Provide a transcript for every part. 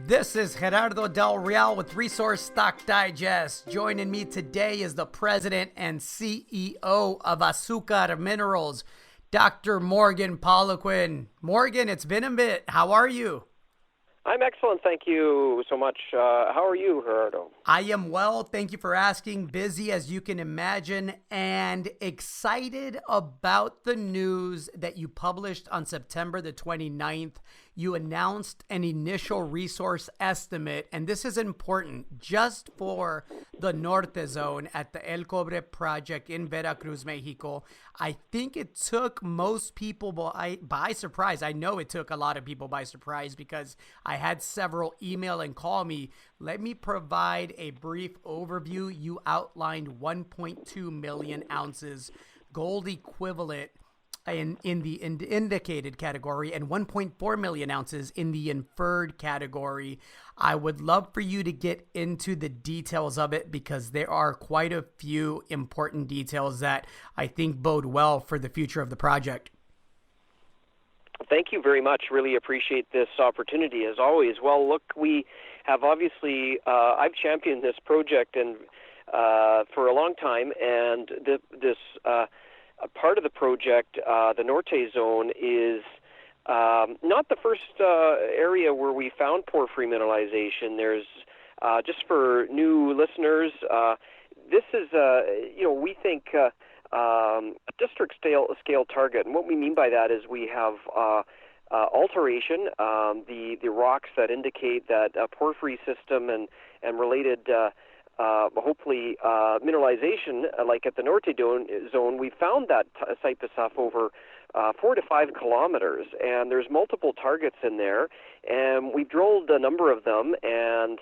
This is Gerardo Del Real with Resource Stock Digest. Joining me today is the president and CEO of Azucar Minerals, Dr. Morgan Poloquin. Morgan, it's been a bit. How are you? I'm excellent. Thank you so much. How are you, Gerardo? I am well. Thank you for asking. Busy as you can imagine, and excited about the news that you published on September the 29th. You announced an initial resource estimate, and this is important just for the Norte Zone at the El Cobre project in Veracruz, Mexico. I think it took most people by surprise. I know it took a lot of people by surprise because I had several email and call me. Let me provide a brief overview. You outlined 1.2 million ounces gold equivalent in the indicated category and 1.4 million ounces in the inferred category. I would love for you to get into the details of it because there are quite a few important details that I think bode well for the future of the project. Thank you very much. Really appreciate this opportunity as always. Well, look, we have obviously, I've championed this project and for a long time, and this a part of the project, the Norte Zone, is not the first area where we found porphyry mineralization. There's, just for new listeners, this is, we think a district scale target. And what we mean by that is we have alteration, the rocks that indicate that porphyry system and related hopefully mineralization, like at the Norte Zone, we found that type of stuff over 4 to 5 kilometers, and there's multiple targets in there, and we've drilled a number of them, and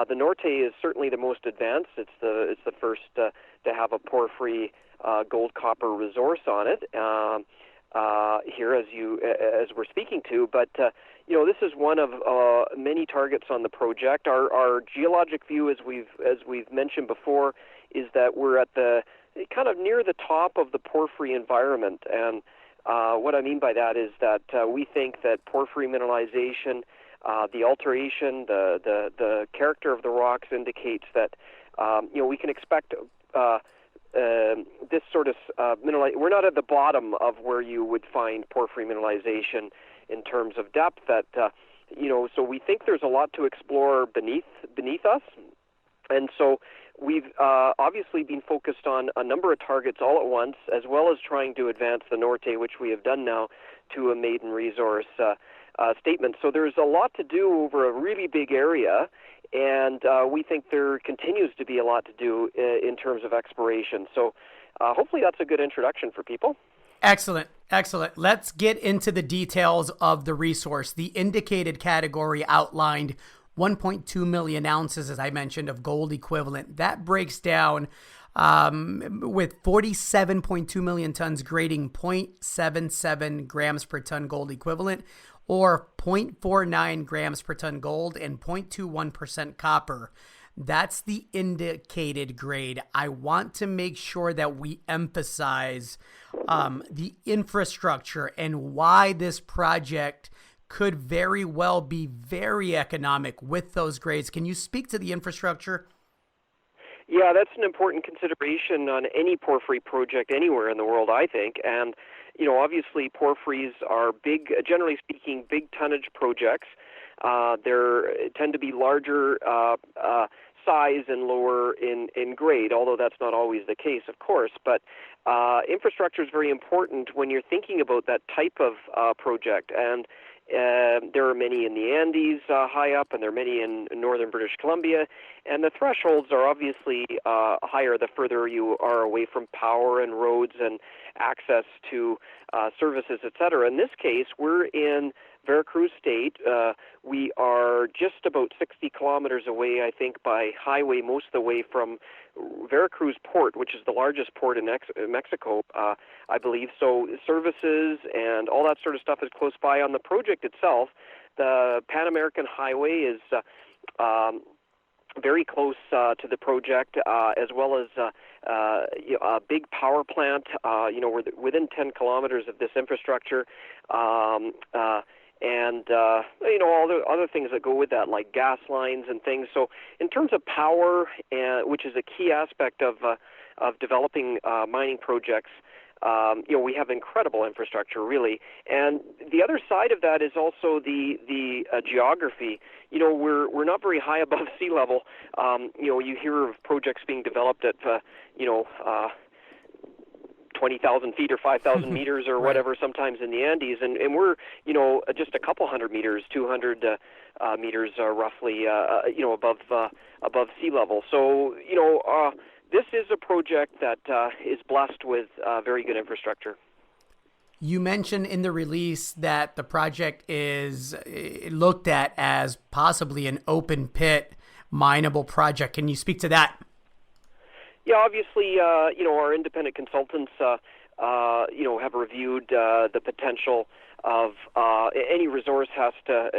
the Norte is certainly the most advanced. It's the first to have a porphyry gold copper resource on it here as we're speaking to, but this is one of many targets on the project. Our geologic view, as we've mentioned before, is that we're at the kind of near the top of the porphyry environment, and what I mean by that is that we think that porphyry mineralization, the alteration, the character of the rocks indicates that we can expect this sort of we're not at the bottom of where you would find porphyry mineralization in terms of depth. That so we think there's a lot to explore beneath us, and so we've obviously been focused on a number of targets all at once, as well as trying to advance the Norte, which we have done now, to a maiden resource statement. So there's a lot to do over a really big area, and we think there continues to be a lot to do in terms of exploration. So hopefully that's a good introduction for people. Excellent. Let's get into the details of the resource. The indicated category outlined 1.2 million ounces, as I mentioned, of gold equivalent. That breaks down with 47.2 million tons grading 0.77 grams per ton gold equivalent, or 0.49 grams per ton gold and 0.21% copper. That's the indicated grade. I want to make sure that we emphasize the infrastructure and why this project could very well be very economic with those grades. Can you speak to the infrastructure? Yeah, that's an important consideration on any porphyry project anywhere in the world, I think. And, obviously porphyries are big, generally speaking, big tonnage projects. They tend to be larger size and lower in grade, although that's not always the case, of course. But infrastructure is very important when you're thinking about that type of project. And there are many in the Andes high up, and there are many in northern British Columbia. And the thresholds are obviously higher the further you are away from power and roads and access to services, etc. In this case, we're in Veracruz State. We are just about 60 kilometers away, I think, by highway most of the way from Veracruz Port, which is the largest port in Mexico, I believe. So services and all that sort of stuff is close by. On the project itself, the Pan American Highway is very close to the project, as well as a big power plant. We're within 10 kilometers of this infrastructure. And and all the other things that go with that, like gas lines and things. So in terms of power, which is a key aspect of developing mining projects, we have incredible infrastructure, really. And the other side of that is also the geography. We're not very high above sea level. You hear of projects being developed at 20,000 feet or 5,000 meters or whatever, sometimes in the Andes, and we're just a couple hundred meters, 200 meters roughly, above sea level. So this is a project that is blessed with very good infrastructure. You mentioned in the release that the project is looked at as possibly an open pit mineable project. Can you speak to that? Yeah, obviously, our independent consultants, have reviewed the potential of any resource has to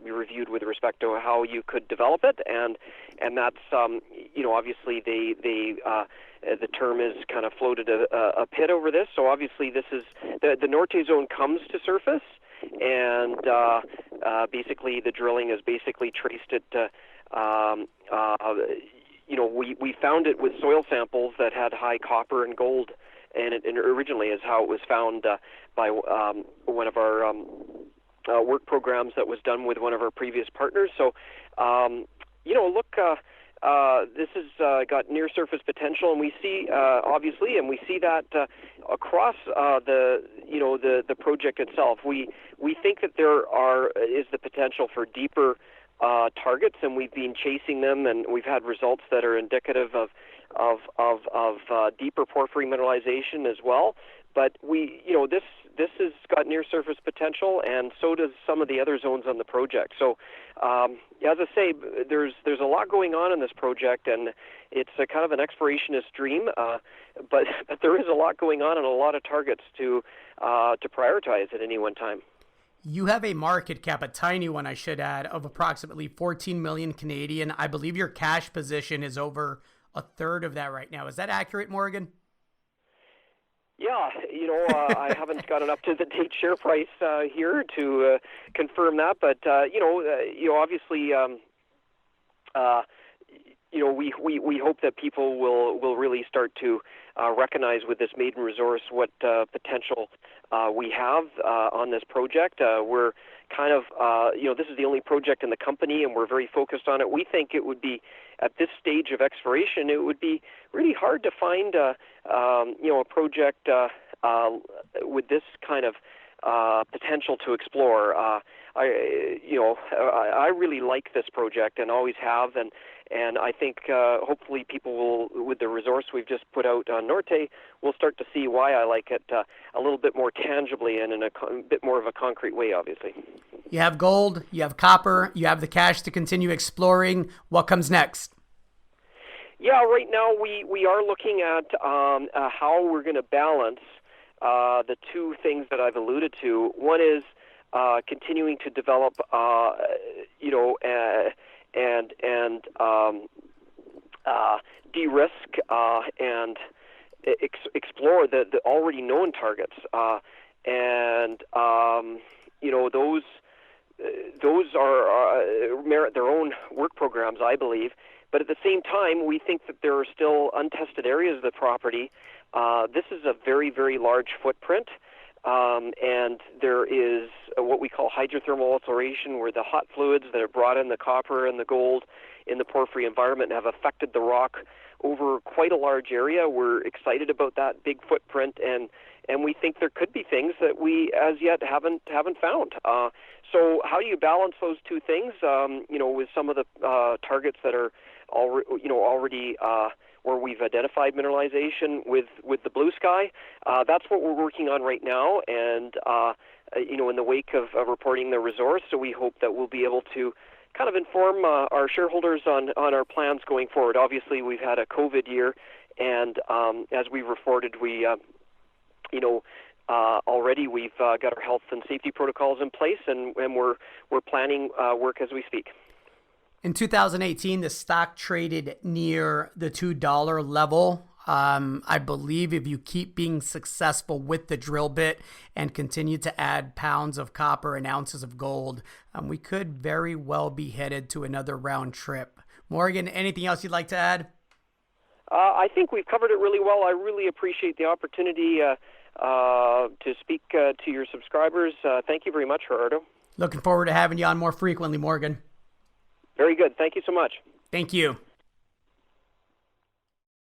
be reviewed with respect to how you could develop it, and that's obviously the term is kind of floated a pit over this. So obviously, this is the Norte zone comes to surface, and basically the drilling has basically traced it to. We found it with soil samples that had high copper and gold, and originally is how it was found by one of our work programs that was done with one of our previous partners. So, this has got near surface potential, and we see obviously, and we see that across the project itself. We think that there is the potential for deeper targets, and we've been chasing them, and we've had results that are indicative of deeper porphyry mineralization as well. But this has got near surface potential, and so does some of the other zones on the project. So, as I say, there's a lot going on in this project, and it's a kind of an explorationist dream. But there is a lot going on and a lot of targets to prioritize at any one time. You have a market cap, a tiny one I should add, of approximately 14 million Canadian. I believe your cash position is over a third of that right now. Is that accurate, Morgan? Yeah, I haven't got an up-to-the-date share price here to confirm that, but obviously, we hope that people will really start to recognize with this maiden resource what potential we have on this project. We're kind of, this is the only project in the company, and we're very focused on it. We think it would be, at this stage of exploration, it would be really hard to find a project with this kind of potential to explore. I really like this project and always have, and I think hopefully people will, with the resource we've just put out on Norte, will start to see why I like it a little bit more tangibly and in a bit more of a concrete way, obviously. You have gold, you have copper, you have the cash to continue exploring. What comes next? Yeah, right now we are looking at how we're going to balance the two things that I've alluded to. One is continuing to develop, de-risk and explore the already known targets, those merit their own work programs, I believe. But at the same time, we think that there are still untested areas of the property. This is a very, very large footprint, and there is what we call hydrothermal alteration, where the hot fluids that have brought in the copper and the gold in the porphyry environment have affected the rock over quite a large area. We're excited about that big footprint, and we think there could be things that we as yet haven't found. So how do you balance those two things? With some of the targets that are already where we've identified mineralization with the blue sky. That's what we're working on right now, and in the wake of reporting the resource. So we hope that we'll be able to kind of inform our shareholders on our plans going forward. Obviously, we've had a COVID year, and as we reported, we already we've got our health and safety protocols in place, and we're planning work as we speak. In 2018, the stock traded near the $2 level. I believe if you keep being successful with the drill bit and continue to add pounds of copper and ounces of gold, we could very well be headed to another round trip. Morgan, anything else you'd like to add? I think we've covered it really well. I really appreciate the opportunity to speak to your subscribers. Thank you very much, Gerardo. Looking forward to having you on more frequently, Morgan. Very good. Thank you so much. Thank you.